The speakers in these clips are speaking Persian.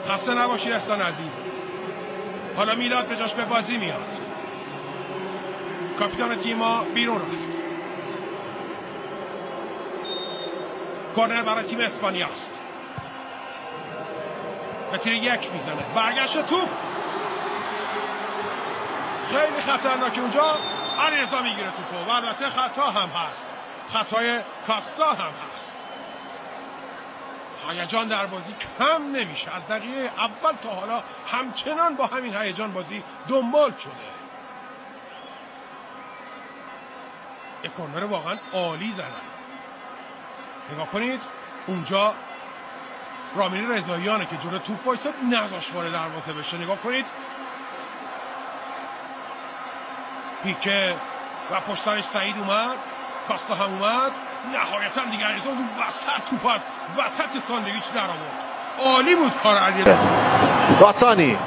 خسته نباشید استان عزیز. حالا میلاد به جاش به بازی میاد. کاپیتان تیم ما بیرون رفت. کورنر برای تیم اسپانیا است. به تیر یک میزنه. برگشت توپ. خیلی خطرناکه اونجا. علیرضا میگیره توپو و البته خطا هم هست. خطای کاستا هم هست. هیجان در بازی کم نمیشه. از دقیقه اول تا حالا همچنان با همین هیجان بازی دنبال شده. یک کورنر واقعا عالی زدن. نگاه کنید اونجا رامین رضاییانه که جلوی توپ وایساد نذاشت وارد دروازه بشه. نگاه کنید پیکه و پشت سرش سعید اومد، کاستا هم اومد، نهایتا دیگه علیرضا اون وسط توپ از وسط ساندویچ در آورد. عالی بود کار علیرضا. راسانی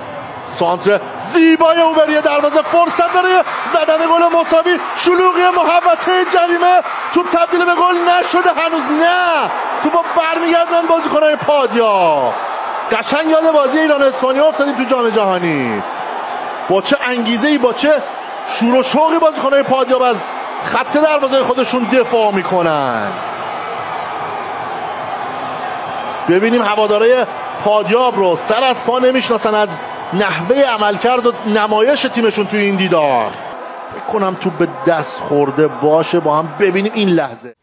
سانتر زیبای اوبری دروازه، فرصت برای زدن گل مساوی. شلوغی محوطه جریمه، توپ تبدیل به گل نشده هنوز. نه توپو برمیگردن بازیکن‌های پادیا. قشنگ یاد بازی ایران اسپانیا افتادیم تو جام جهانی. با چه انگیزه‌ای، با چه شور و شوقی بازیکن‌های پادیا از خط دروازه خودشون دفاع میکنن. ببینیم هوادارهای پادیاب رو سر از پا نمیشناسن از نحوه عملکرد و نمایش تیمشون توی این دیدار. فکر کنم توپ به دست خورده باشه. با هم ببینیم این لحظه.